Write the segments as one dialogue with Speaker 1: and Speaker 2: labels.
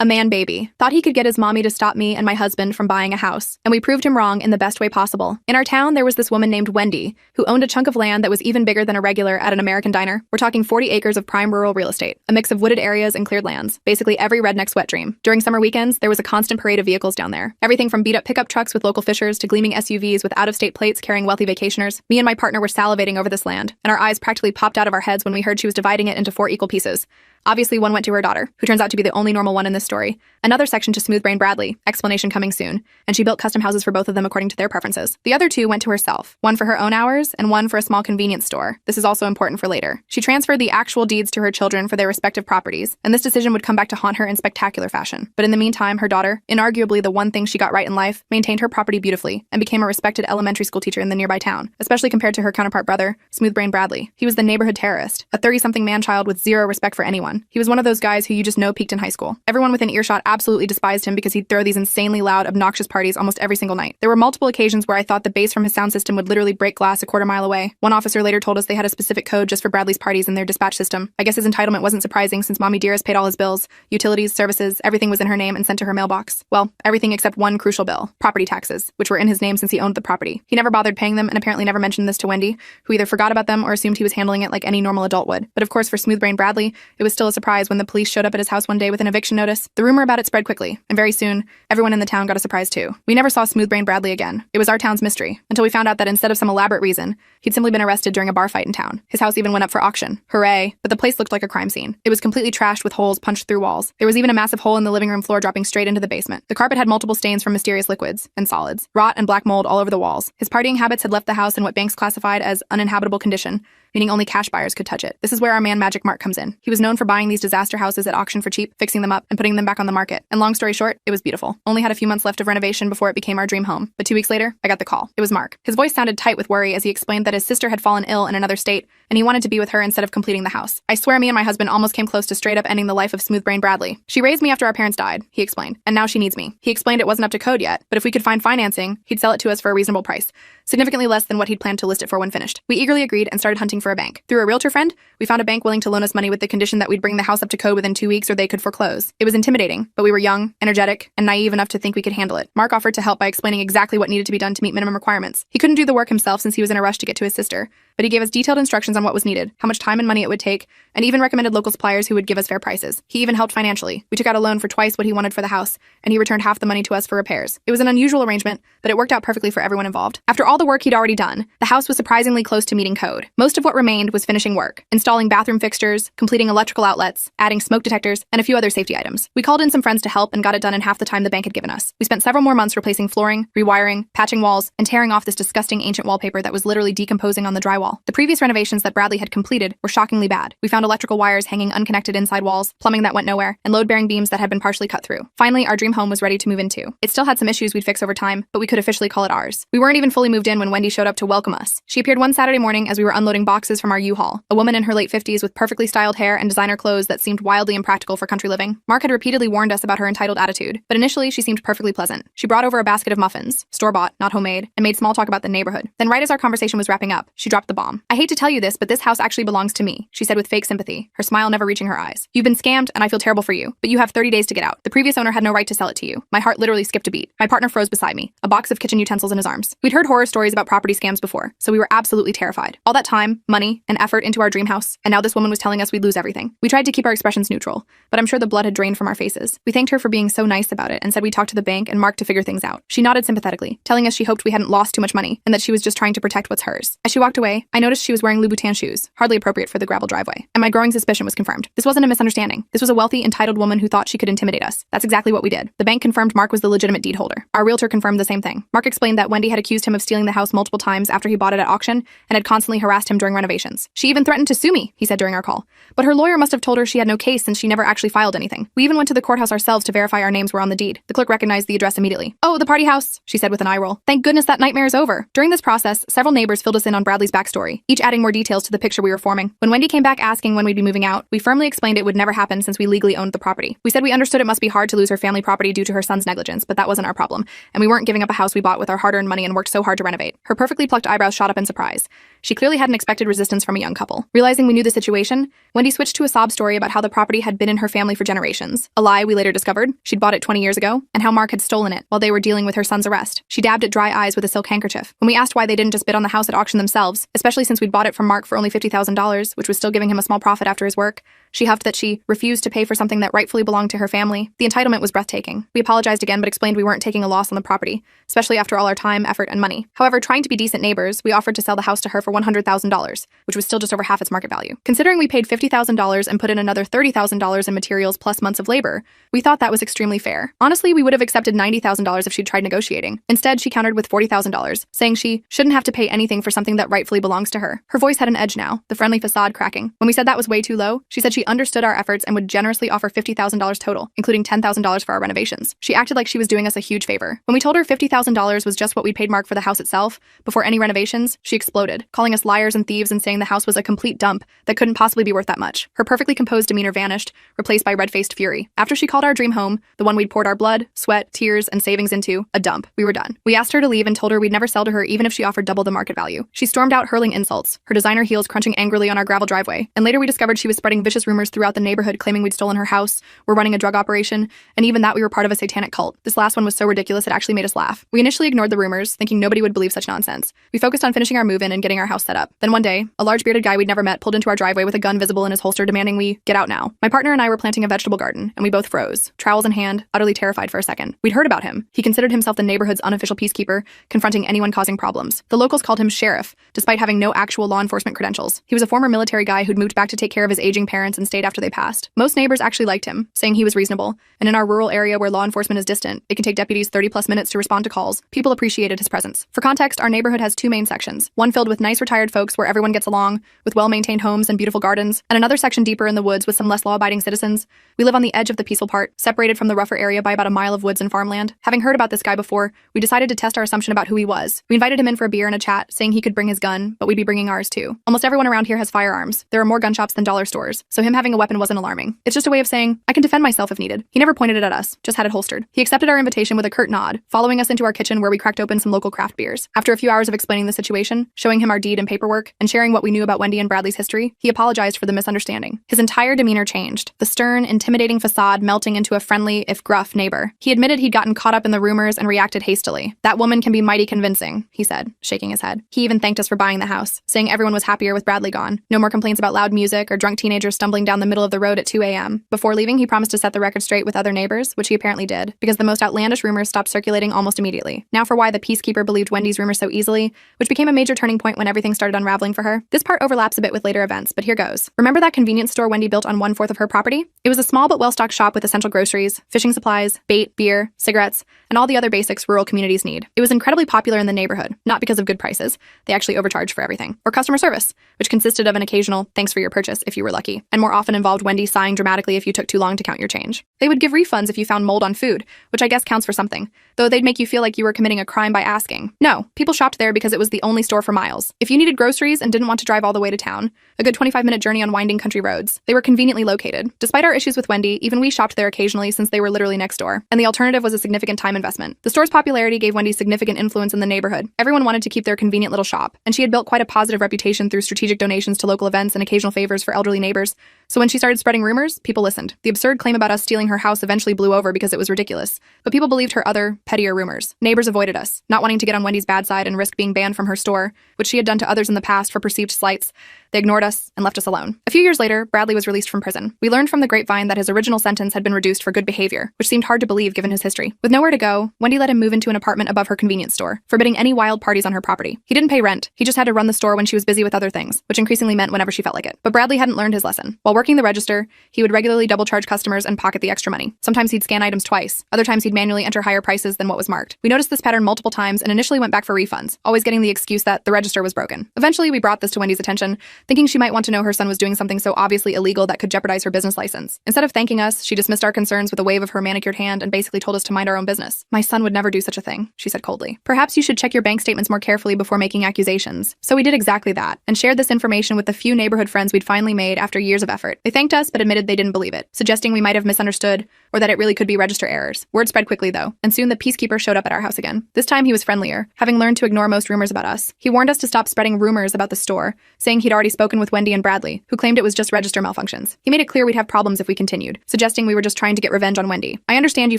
Speaker 1: A man baby. Thought he could get his mommy to stop me and my husband from buying a house. And we proved him wrong in the best way possible. In our town, there was this woman named Wendy, who owned a chunk of land that was even bigger than a regular at an American diner. We're talking 40 acres of prime rural real estate, a mix of wooded areas and cleared lands. Basically every redneck's wet dream. During summer weekends, there was a constant parade of vehicles down there. Everything from beat-up pickup trucks with local fishers to gleaming SUVs with out-of-state plates carrying wealthy vacationers. Me and my partner were salivating over this land, and our eyes practically popped out of our heads when we heard she was dividing it into 4 equal pieces. Obviously, one went to her daughter, who turns out to be the only normal one in this story. Another section to Smoothbrain Bradley, explanation coming soon, and she built custom houses for both of them according to their preferences. The other 2 went to herself, one for her own hours and one for a small convenience store. This is also important for later. She transferred the actual deeds to her children for their respective properties, and this decision would come back to haunt her in spectacular fashion. But in the meantime, her daughter, inarguably the one thing she got right in life, maintained her property beautifully and became a respected elementary school teacher in the nearby town, especially compared to her counterpart brother, Smoothbrain Bradley. He was the neighborhood terrorist, a 30-something man-child with zero respect for anyone. He was one of those guys who you just know peaked in high school. Everyone within earshot absolutely despised him because he'd throw these insanely loud, obnoxious parties almost every single night. There were multiple occasions where I thought the bass from his sound system would literally break glass a quarter mile away. One officer later told us they had a specific code just for Bradley's parties in their dispatch system. I guess his entitlement wasn't surprising since Mommy Dearest paid all his bills, utilities, services, everything was in her name and sent to her mailbox. Well, everything except one crucial bill, property taxes, which were in his name since he owned the property. He never bothered paying them and apparently never mentioned this to Wendy, who either forgot about them or assumed he was handling it like any normal adult would. But of course, for Smoothbrain Bradley, it was still a surprise when the police showed up at his house one day with an eviction notice. The rumor about it spread quickly, and very soon, everyone in the town got a surprise too. We never saw Smoothbrain Bradley again. It was our town's mystery, until we found out that instead of some elaborate reason, he'd simply been arrested during a bar fight in town. His house even went up for auction. Hooray! But the place looked like a crime scene. It was completely trashed with holes punched through walls. There was even a massive hole in the living room floor dropping straight into the basement. The carpet had multiple stains from mysterious liquids and solids, rot and black mold all over the walls. His partying habits had left the house in what banks classified as uninhabitable condition, meaning only cash buyers could touch it. This is where our man Magic Mark comes in. He was known for buying these disaster houses at auction for cheap, fixing them up, and putting them back on the market. And long story short, it was beautiful. Only had a few months left of renovation before it became our dream home. But 2 weeks later, I got the call. It was Mark. His voice sounded tight with worry as he explained that his sister had fallen ill in another state, and he wanted to be with her instead of completing the house. I swear me and my husband almost came close to straight up ending the life of Smoothbrain Bradley. She raised me after our parents died, he explained, and now she needs me. He explained it wasn't up to code yet, but if we could find financing, he'd sell it to us for a reasonable price, significantly less than what he'd planned to list it for when finished. We eagerly agreed and started hunting for a bank. Through a realtor friend, we found a bank willing to loan us money with the condition that we'd bring the house up to code within 2 weeks or they could foreclose. It was intimidating, but we were young, energetic, and naive enough to think we could handle it. Mark offered to help by explaining exactly what needed to be done to meet minimum requirements. He couldn't do the work himself since he was in a rush to get to his sister, but he gave us detailed instructions on what was needed, how much time and money it would take, and even recommended local suppliers who would give us fair prices. He even helped financially. We took out a loan for twice what he wanted for the house, and he returned half the money to us for repairs. It was an unusual arrangement, but it worked out perfectly for everyone involved. After all the work he'd already done, the house was surprisingly close to meeting code. Most of what remained was finishing work, installing bathroom fixtures, completing electrical outlets, adding smoke detectors, and a few other safety items. We called in some friends to help and got it done in half the time the bank had given us. We spent several more months replacing flooring, rewiring, patching walls, and tearing off this disgusting ancient wallpaper that was literally decomposing on the drywall. The previous renovations that Bradley had completed were shockingly bad. We found electrical wires hanging unconnected inside walls, plumbing that went nowhere, and load-bearing beams that had been partially cut through. Finally, our dream home was ready to move into. It still had some issues we'd fix over time, but we could officially call it ours. We weren't even fully moved in when Wendy showed up to welcome us. She appeared one Saturday morning as we were unloading boxes from our U-Haul, a woman in her late 50s with perfectly styled hair and designer clothes that seemed wildly impractical for country living. Mark had repeatedly warned us about her entitled attitude, but initially she seemed perfectly pleasant. She brought over a basket of muffins, store-bought, not homemade, and made small talk about the neighborhood. Then right as our conversation was wrapping up, she dropped the bomb. "I hate to tell you this, but this house actually belongs to me," she said with fake sympathy, her smile never reaching her eyes. "You've been scammed, and I feel terrible for you, but you have 30 days to get out. The previous owner had no right to sell it to you." My heart literally skipped a beat. My partner froze beside me, a box of kitchen utensils in his arms. We'd heard horror stories about property scams before, so we were absolutely terrified. All that time, money, and effort into our dream house, and now this woman was telling us we'd lose everything. We tried to keep our expressions neutral, but I'm sure the blood had drained from our faces. We thanked her for being so nice about it and said we'd talk to the bank and Mark to figure things out. She nodded sympathetically, telling us she hoped we hadn't lost too much money and that she was just trying to protect what's hers. As she walked away, I noticed she was wearing Louboutin shoes, hardly appropriate for the gravel driveway, and my growing suspicion was confirmed. This wasn't a misunderstanding. This was a wealthy, entitled woman who thought she could intimidate us. That's exactly what we did. The bank confirmed Mark was the legitimate deed holder. Our realtor confirmed the same thing. Mark explained that Wendy had accused him of stealing the house multiple times after he bought it at auction and had constantly harassed him during renovations. "She even threatened to sue me," he said during our call. But her lawyer must have told her she had no case since she never actually filed anything. We even went to the courthouse ourselves to verify our names were on the deed. The clerk recognized the address immediately. "Oh, the party house," she said with an eye roll. "Thank goodness that nightmare is over." During this process, several neighbors filled us in on Bradley's backstory. story, each adding more details to the picture we were forming. When Wendy came back asking when we'd be moving out, we firmly explained it would never happen since we legally owned the property. We said we understood it must be hard to lose her family property due to her son's negligence, but that wasn't our problem, and we weren't giving up a house we bought with our hard-earned money and worked so hard to renovate. Her perfectly plucked eyebrows shot up in surprise. She clearly hadn't expected resistance from a young couple. Realizing we knew the situation, Wendy switched to a sob story about how the property had been in her family for generations. A lie we later discovered. She'd bought it 20 years ago, and how Mark had stolen it while they were dealing with her son's arrest. She dabbed at dry eyes with a silk handkerchief. When we asked why they didn't just bid on the house at auction themselves, especially since we'd bought it from Mark for only $50,000, which was still giving him a small profit after his work, she huffed that she refused to pay for something that rightfully belonged to her family. The entitlement was breathtaking. We apologized again but explained we weren't taking a loss on the property, especially after all our time, effort, and money. However, trying to be decent neighbors, we offered to sell the house to her for $100,000, which was still just over half its market value. Considering we paid $50,000 and put in another $30,000 in materials plus months of labor, we thought that was extremely fair. Honestly, we would have accepted $90,000 if she'd tried negotiating. Instead, she countered with $40,000, saying she shouldn't have to pay anything for something that rightfully belongs to her. Her voice had an edge now, the friendly facade cracking. When we said that was way too low, she said she understood our efforts and would generously offer $50,000 total, including $10,000 for our renovations. She acted like she was doing us a huge favor. When we told her $50,000 was just what we'd paid Mark for the house itself, before any renovations, she exploded, calling us liars and thieves and saying the house was a complete dump that couldn't possibly be worth that much. Her perfectly composed demeanor vanished, replaced by red-faced fury. After she called our dream home, the one we'd poured our blood, sweat, tears, and savings into, a dump, we were done. We asked her to leave and told her we'd never sell to her even if she offered double the market value. She stormed out hurling insults, her designer heels crunching angrily on our gravel driveway, and later we discovered she was spreading vicious rumors throughout the neighborhood claiming we'd stolen her house, were running a drug operation, and even that we were part of a satanic cult. This last one was so ridiculous it actually made us laugh. We initially ignored the rumors, thinking nobody would believe such nonsense. We focused on finishing our move-in and getting our house set up. Then one day, a large bearded guy we'd never met pulled into our driveway with a gun visible in his holster demanding we get out now. My partner and I were planting a vegetable garden, and we both froze, trowels in hand, utterly terrified for a second. We'd heard about him. He considered himself the neighborhood's unofficial peacekeeper, confronting anyone causing problems. The locals called him sheriff, despite having no actual law enforcement credentials. He was a former military guy who'd moved back to take care of his aging parents and stayed after they passed. Most neighbors actually liked him, saying he was reasonable, and in our rural area where law enforcement is distant, it can take deputies 30+ minutes to respond to calls. People appreciated his presence. For context, our neighborhood has two main sections, one filled with nice retired folks where everyone gets along, with well-maintained homes and beautiful gardens, and another section deeper in the woods with some less law-abiding citizens. We live on the edge of the peaceful part, separated from the rougher area by about a mile of woods and farmland. Having heard about this guy before, we decided to test our assumption about who he was. We invited him in for a beer and a chat, saying he could bring his gun, but we'd be bringing ours too. Almost everyone around here has firearms. There are more gun shops than dollar stores, so him having a weapon wasn't alarming. It's just a way of saying, I can defend myself if needed. He never pointed it at us, just had it holstered. He accepted our invitation with a curt nod, following us into our kitchen where we cracked open some local craft beers. After a few hours of explaining the situation, showing him our deed and paperwork, and sharing what we knew about Wendy and Bradley's history, he apologized for the misunderstanding. His entire demeanor changed, the stern, intimidating facade melting into a friendly, if gruff, neighbor. He admitted he'd gotten caught up in the rumors and reacted hastily. That woman can be mighty convincing, he said, shaking his head. He even thanked us for buying the house, saying everyone was happier with Bradley gone. No more complaints about loud music or drunk teenagers stumbling down the middle of the road at 2 a.m. Before leaving, he promised to set the record straight with other neighbors, which he apparently did, because the most outlandish rumors stopped circulating almost immediately. Now for why the peacekeeper believed Wendy's rumors so easily, which became a major turning point when everything started unraveling for her. This part overlaps a bit with later events, but here goes. Remember that convenience store Wendy built on 1/4 of her property? It was a small but well-stocked shop with essential groceries, fishing supplies, bait, beer, cigarettes, and all the other basics rural communities need. It was incredibly popular in the neighborhood, not because of good prices, they actually overcharged for everything, or customer service, which consisted of an occasional thanks for your purchase if you were lucky, and more often involved Wendy sighing dramatically if you took too long to count your change. They would give refunds if you found mold on food, which I guess counts for something, though they'd make you feel like you were committing a crime by asking. No, people shopped there because it was the only store for miles. If you needed groceries and didn't want to drive all the way to town, a good 25-minute journey on winding country roads, they were conveniently located. Despite our issues with Wendy, even we shopped there occasionally since they were literally next door, and the alternative was a significant time investment. The store's popularity gave Wendy significant influence in the neighborhood. Everyone wanted to keep their convenient little shop, and she had built quite a positive reputation through strategic donations to local events and occasional favors for elderly neighbors. So when she started spreading rumors, people listened. The absurd claim about us stealing her house eventually blew over because it was ridiculous, but people believed her other, pettier rumors. Neighbors avoided us, not wanting to get on Wendy's bad side and risk being banned from her store, which she had done to others in the past for perceived slights. They ignored us and left us alone. A few years later, Bradley was released from prison. We learned from the grapevine that his original sentence had been reduced for good behavior, which seemed hard to believe given his history. With nowhere to go, Wendy let him move into an apartment above her convenience store, forbidding any wild parties on her property. He didn't pay rent. He just had to run the store when she was busy with other things, which increasingly meant whenever she felt like it. But Bradley hadn't learned his lesson. While working the register, he would regularly double charge customers and pocket the extra money. Sometimes he'd scan items twice. Other times he'd manually enter higher prices than what was marked. We noticed this pattern multiple times and initially went back for refunds, always getting the excuse that the register was broken. Eventually, we brought this to Wendy's attention, thinking she might want to know her son was doing something so obviously illegal that could jeopardize her business license. Instead of thanking us, she dismissed our concerns with a wave of her manicured hand and basically told us to mind our own business. My son would never do such a thing, she said coldly. Perhaps you should check your bank statements more carefully before making accusations. So we did exactly that, and shared this information with the few neighborhood friends we'd finally made after years of effort. They thanked us, but admitted they didn't believe it, suggesting we might have misunderstood or that it really could be register errors. Word spread quickly though, and soon the peacekeeper showed up at our house again. This time he was friendlier, having learned to ignore most rumors about us. He warned us to stop spreading rumors about the store, saying he'd already spoken with Wendy and Bradley, who claimed it was just register malfunctions. He made it clear we'd have problems if we continued, suggesting we were just trying to get revenge on Wendy. I understand you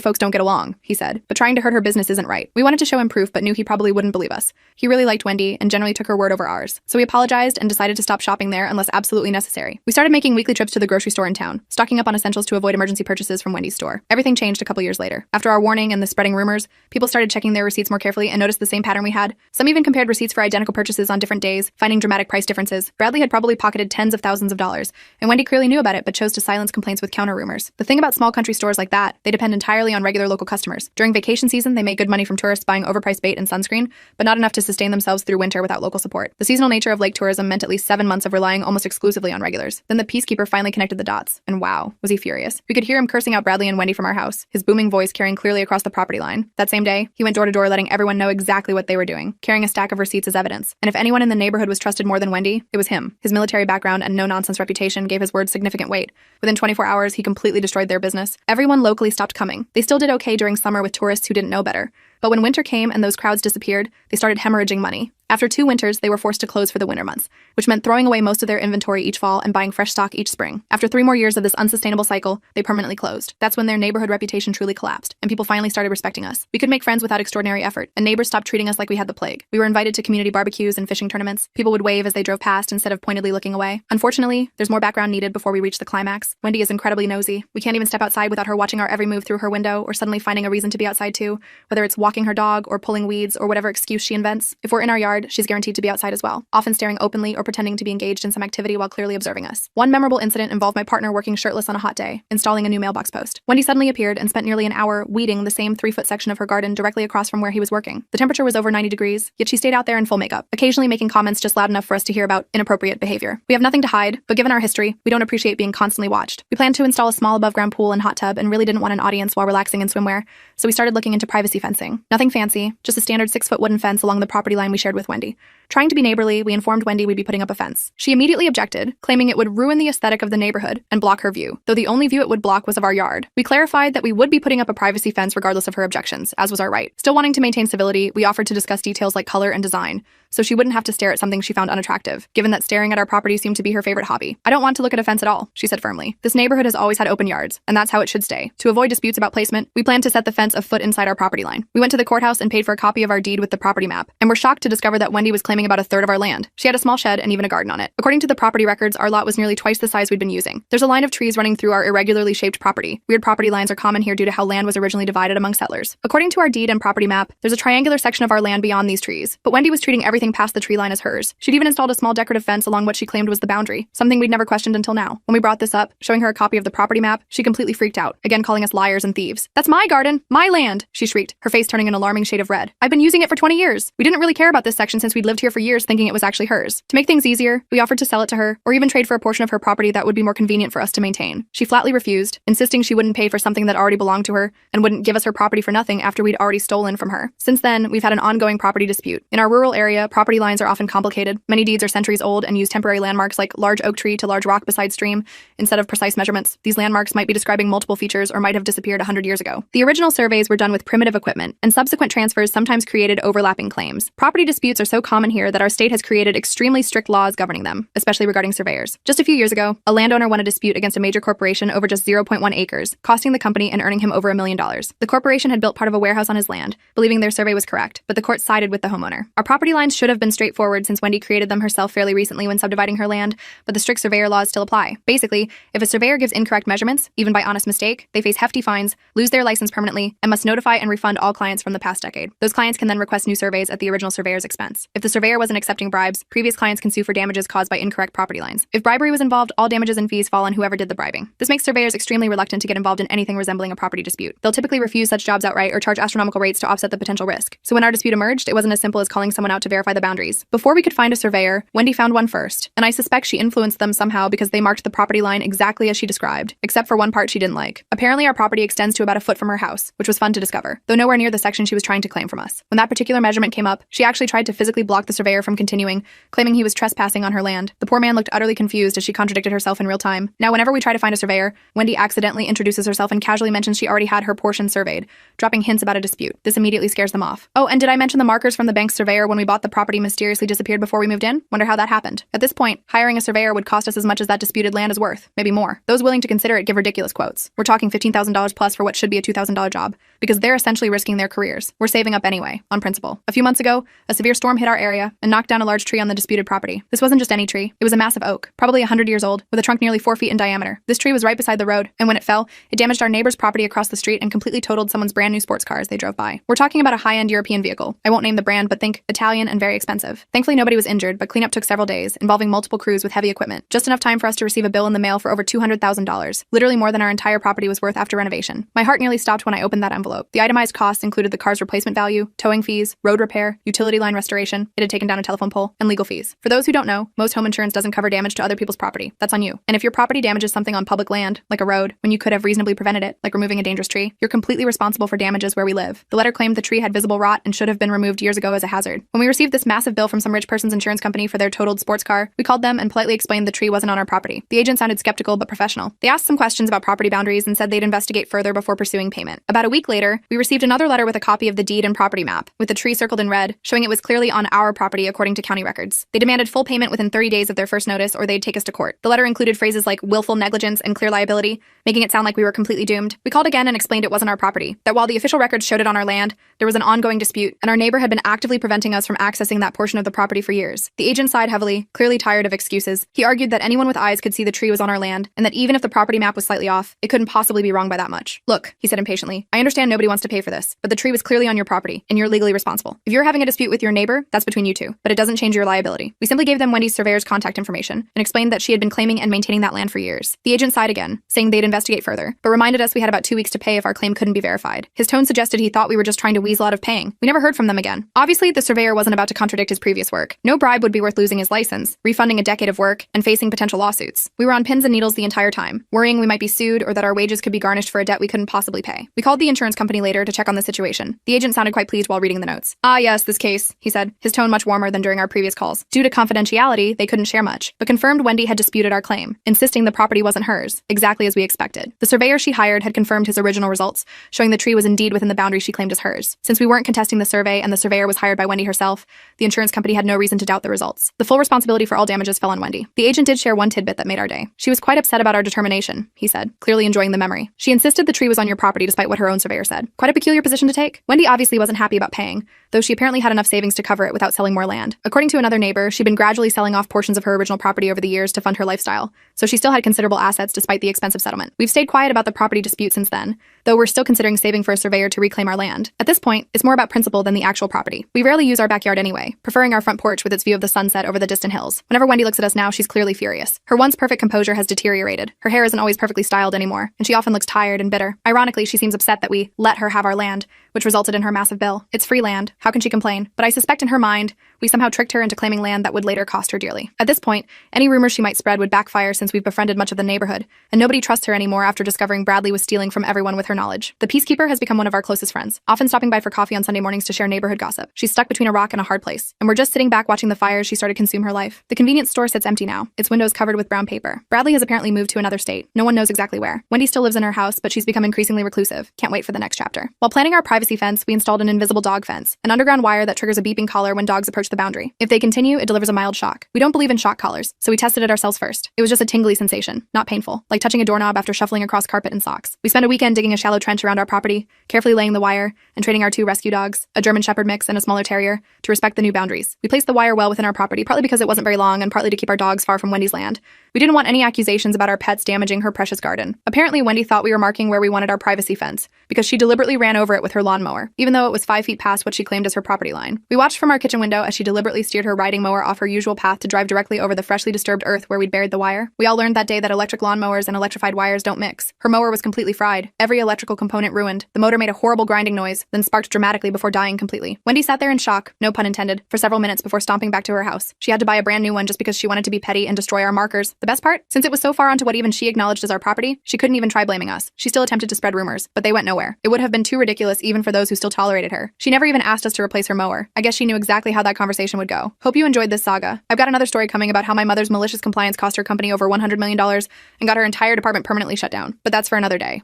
Speaker 1: folks don't get along, he said, but trying to hurt her business isn't right. We wanted to show him proof, but knew he probably wouldn't believe us. He really liked Wendy and generally took her word over ours. So we apologized and decided to stop shopping there unless absolutely necessary. We started making weekly trips to the grocery store in town, stocking up on essentials to avoid emergency purchases from Wendy's store. Everything changed a couple years later. After our warning and the spreading rumors, people started checking their receipts more carefully and noticed the same pattern we had. Some even compared receipts for identical purchases on different days, finding dramatic price differences. Bradley had probably pocketed tens of thousands of dollars, and Wendy clearly knew about it but chose to silence complaints with counter rumors. The thing about small country stores like that, they depend entirely on regular local customers. During vacation season, they make good money from tourists buying overpriced bait and sunscreen, but not enough to sustain themselves through winter without local support. The seasonal nature of lake tourism meant at least 7 months of relying almost exclusively on regulars. Then the peacekeeper finally connected the dots, and wow, was he furious. We could hear him cursing out Bradley and Wendy from our house, his booming voice carrying clearly across the property line. That same day, he went door to door letting everyone know exactly what they were doing, carrying a stack of receipts as evidence. And if anyone in the neighborhood was trusted more than Wendy, it was him. His military background and no-nonsense reputation gave his words significant weight. Within 24 hours, he completely destroyed their business. Everyone locally stopped coming. They still did okay during summer with tourists who didn't know better. But when winter came and those crowds disappeared, they started hemorrhaging money. After 2 winters, they were forced to close for the winter months, which meant throwing away most of their inventory each fall and buying fresh stock each spring. After 3 more years of this unsustainable cycle, they permanently closed. That's when their neighborhood reputation truly collapsed, and people finally started respecting us. We could make friends without extraordinary effort, and neighbors stopped treating us like we had the plague. We were invited to community barbecues and fishing tournaments. People would wave as they drove past instead of pointedly looking away. Unfortunately, there's more background needed before we reach the climax. Wendy is incredibly nosy. We can't even step outside without her watching our every move through her window or suddenly finding a reason to be outside too, whether it's walking her dog or pulling weeds or whatever excuse she invents. If we're in our yard, she's guaranteed to be outside as well, often staring openly or pretending to be engaged in some activity while clearly observing us. One memorable incident involved my partner working shirtless on a hot day, installing a new mailbox post. Wendy suddenly appeared and spent nearly an hour weeding the same 3-foot section of her garden directly across from where he was working. The temperature was over 90 degrees, yet she stayed out there in full makeup, occasionally making comments just loud enough for us to hear about inappropriate behavior. We have nothing to hide, but given our history, we don't appreciate being constantly watched. We planned to install a small above-ground pool and hot tub and really didn't want an audience while relaxing in swimwear, so we started looking into privacy fencing. Nothing fancy, just a standard 6-foot wooden fence along the property line we shared with Wendy. Trying to be neighborly, we informed Wendy we'd be putting up a fence. She immediately objected, claiming it would ruin the aesthetic of the neighborhood and block her view, though the only view it would block was of our yard. We clarified that we would be putting up a privacy fence regardless of her objections, as was our right. Still wanting to maintain civility, we offered to discuss details like color and design, so she wouldn't have to stare at something she found unattractive, given that staring at our property seemed to be her favorite hobby. I don't want to look at a fence at all, she said firmly. This neighborhood has always had open yards, and that's how it should stay. To avoid disputes about placement, we planned to set the fence a foot inside our property line. We went to the courthouse and paid for a copy of our deed with the property map, and were shocked to discover that Wendy was claiming about a third of our land. She had a small shed and even a garden on it. According to the property records, our lot was nearly twice the size we'd been using. There's a line of trees running through our irregularly shaped property. Weird property lines are common here due to how land was originally divided among settlers. According to our deed and property map, there's a triangular section of our land beyond these trees, but Wendy was treating everything past the tree line as hers. She'd even installed a small decorative fence along what she claimed was the boundary, something we'd never questioned until now. When we brought this up, showing her a copy of the property map, she completely freaked out, again calling us liars and thieves. "That's my garden, my land," she shrieked, her face turning an alarming shade of red. "I've been using it for 20 years. We didn't really care about this section since we'd lived here for years thinking it was actually hers." To make things easier, we offered to sell it to her, or even trade for a portion of her property that would be more convenient for us to maintain. She flatly refused, insisting she wouldn't pay for something that already belonged to her, and wouldn't give us her property for nothing after we'd already stolen from her. Since then, we've had an ongoing property dispute. In our rural area, property lines are often complicated. Many deeds are centuries old and use temporary landmarks like large oak tree to large rock beside stream instead of precise measurements. These landmarks might be describing multiple features or might have disappeared 100 years ago. The original surveys were done with primitive equipment, and subsequent transfers sometimes created overlapping claims. Property disputes are so common here that our state has created extremely strict laws governing them, especially regarding surveyors. Just a few years ago, a landowner won a dispute against a major corporation over just 0.1 acres, costing the company and earning him over $1 million. The corporation had built part of a warehouse on his land, believing their survey was correct, but the court sided with the homeowner. Our property lines should have been straightforward since Wendy created them herself fairly recently when subdividing her land, but the strict surveyor laws still apply. Basically, if a surveyor gives incorrect measurements, even by honest mistake, they face hefty fines, lose their license permanently, and must notify and refund all clients clients from the past decade. Those clients can then request new surveys at the original surveyor's expense. If the surveyor wasn't accepting bribes, previous clients can sue for damages caused by incorrect property lines. If bribery was involved, all damages and fees fall on whoever did the bribing. This makes surveyors extremely reluctant to get involved in anything resembling a property dispute. They'll typically refuse such jobs outright or charge astronomical rates to offset the potential risk. So when our dispute emerged, it wasn't as simple as calling someone out to verify the boundaries. Before we could find a surveyor, Wendy found one first, and I suspect she influenced them somehow because they marked the property line exactly as she described, except for one part she didn't like. Apparently, our property extends to about a foot from her house, which was fun to discover, though nowhere near the section she was trying to claim from us. When that particular measurement came up, she actually tried to physically block the surveyor from continuing, claiming he was trespassing on her land. The poor man looked utterly confused as she contradicted herself in real time. Now, whenever we try to find a surveyor, Wendy accidentally introduces herself and casually mentions she already had her portion surveyed, dropping hints about a dispute. This immediately scares them off. Oh, and did I mention the markers from the bank's surveyor when we bought the property mysteriously disappeared before we moved in? Wonder how that happened. At this point, hiring a surveyor would cost us as much as that disputed land is worth, maybe more. Those willing to consider it give ridiculous quotes. We're talking $15,000 plus for what should be a $2,000 job, because they're essentially risking their careers. We're saving up anyway, on principle. A few months ago, a severe storm hit our area and knocked down a large tree on the disputed property. This wasn't just any tree. It was a massive oak, probably 100 years old, with a trunk nearly 4 feet in diameter. This tree was right beside the road, and when it fell, it damaged our neighbor's property across the street and completely totaled someone's brand new sports car as they drove by. We're talking about a high-end European vehicle. I won't name the brand, but think Italian and very expensive. Thankfully, nobody was injured, but cleanup took several days, involving multiple crews with heavy equipment. Just enough time for us to receive a bill in the mail for over $200,000, literally more than our entire property was worth after renovation. My heart nearly stopped when I opened that envelope. The itemized costs included the car's replacement value, towing fees, road repair, utility line restoration, it had taken down a telephone pole, and legal fees. For those who don't know, most home insurance doesn't cover damage to other people's property. That's on you. And if your property damages something on public land, like a road, when you could have reasonably prevented it, like removing a dangerous tree, you're completely responsible for damages where we live. The letter claimed the tree had visible rot and should have been removed years ago as a hazard. When we received this massive bill from some rich person's insurance company for their totaled sports car, we called them and politely explained the tree wasn't on our property. The agent sounded skeptical but professional. They asked some questions about property boundaries and said they'd investigate further before pursuing payment. About a week later, we received another letter with a copy of the deed and property map, with the tree circled in red, showing it was clearly on our property according to county records. They demanded full payment within 30 days of their first notice or they'd take us to court. The letter included phrases like willful negligence and clear liability, making it sound like we were completely doomed. We called again and explained it wasn't our property, that while the official records showed it on our land, there was an ongoing dispute, and our neighbor had been actively preventing us from accessing that portion of the property for years. The agent sighed heavily, clearly tired of excuses. He argued that anyone with eyes could see the tree was on our land, and that even if the property map was slightly off, it couldn't possibly be wrong by that much. Look, he said impatiently, I understand nobody wants to pay for this, but the tree was clearly on your property, and you're legally responsible. If you're having a dispute with your neighbor, that's between you two, but it doesn't change your liability. We simply gave them Wendy's surveyor's contact information and explained that she had been claiming and maintaining that land for years. The agent sighed again, saying they'd investigate further, but reminded us we had about 2 weeks to pay if our claim couldn't be verified. His tone suggested he thought we were just trying to weasel out of paying. We never heard from them again. Obviously, the surveyor wasn't about to contradict his previous work. No bribe would be worth losing his license, refunding a decade of work, and facing potential lawsuits. We were on pins and needles the entire time, worrying we might be sued or that our wages could be garnished for a debt we couldn't possibly pay. We called the insurance company later to check on the situation. The agent sounded quite pleased while reading the notes. Ah yes, this case, he said, his tone much warmer than during our previous calls. Due to confidentiality, they couldn't share much, but confirmed Wendy had disputed our claim, insisting the property wasn't hers, exactly as we expected. The surveyor she hired had confirmed his original results, showing the tree was indeed within the boundary she claimed as hers. Since we weren't contesting the survey and the surveyor was hired by Wendy herself, the insurance company had no reason to doubt the results. The full responsibility for all damages fell on Wendy. The agent did share one tidbit that made our day. She was quite upset about our determination, he said, clearly enjoying the memory. She insisted the tree was on your property despite what her own surveyor said. Quite a peculiar position to take. Wendy obviously wasn't happy about paying, though she apparently had enough savings to cover it without selling more land. According to another neighbor, she'd been gradually selling off portions of her original property over the years to fund her lifestyle, so she still had considerable assets despite the expensive settlement. We've stayed quiet about the property dispute since then, though we're still considering saving for a surveyor to reclaim our land. At this point, it's more about principle than the actual property. We rarely use our backyard anyway, preferring our front porch with its view of the sunset over the distant hills. Whenever Wendy looks at us now, she's clearly furious. Her once perfect composure has deteriorated. Her hair isn't always perfectly styled anymore, and she often looks tired and bitter. Ironically, she seems upset that we let her have our land, which resulted in her massive bill. It's free land. How can she complain? But I suspect in her mind, we somehow tricked her into claiming land that would later cost her dearly. At this point, any rumors she might spread would backfire since we've befriended much of the neighborhood, and nobody trusts her anymore after discovering Bradley was stealing from everyone with her knowledge. The peacekeeper has become one of our closest friends, often stopping by for coffee on Sunday mornings to share neighborhood gossip. She's stuck between a rock and a hard place, and we're just sitting back watching the fires she started to consume her life. The convenience store sits empty now, its windows covered with brown paper. Bradley has apparently moved to another state. No one knows exactly where. Wendy still lives in her house, but she's become increasingly reclusive. Can't wait for the next chapter. While planning our privacy fence, we installed an invisible dog fence, an underground wire that triggers a beeping collar when dogs approach the boundary. If they continue, it delivers a mild shock. We don't believe in shock collars, so we tested it ourselves first. It was just a tingly sensation, not painful, like touching a doorknob after shuffling across carpet in socks. We spent a weekend digging a shallow trench around our property, carefully laying the wire, and training our 2 rescue dogs, a German Shepherd mix and a smaller terrier, to respect the new boundaries. We placed the wire well within our property, partly because it wasn't very long and partly to keep our dogs far from Wendy's land. We didn't want any accusations about our pets damaging her precious garden. Apparently, Wendy thought we were marking where we wanted our privacy fence, because she deliberately ran over it with her lawnmower, even though it was 5 feet past what she claimed as her property line. We watched from our kitchen window as she deliberately steered her riding mower off her usual path to drive directly over the freshly disturbed earth where we'd buried the wire. We all learned that day that electric lawnmowers and electrified wires don't mix. Her mower was completely fried, every electrical component ruined. The motor made a horrible grinding noise, then sparked dramatically before dying completely. Wendy sat there in shock, no pun intended, for several minutes before stomping back to her house. She had to buy a brand new one just because she wanted to be petty and destroy our markers. The best part? Since it was so far onto what even she acknowledged as our property, she couldn't even try blaming us. She still attempted to spread rumors, but they went nowhere. It would have been too ridiculous even for those who still tolerated her. She never even asked us to replace her mower. I guess she knew exactly how that conversation would go. Hope you enjoyed this saga. I've got another story coming about how my mother's malicious compliance cost her company over $100 million and got her entire department permanently shut down. But that's for another day.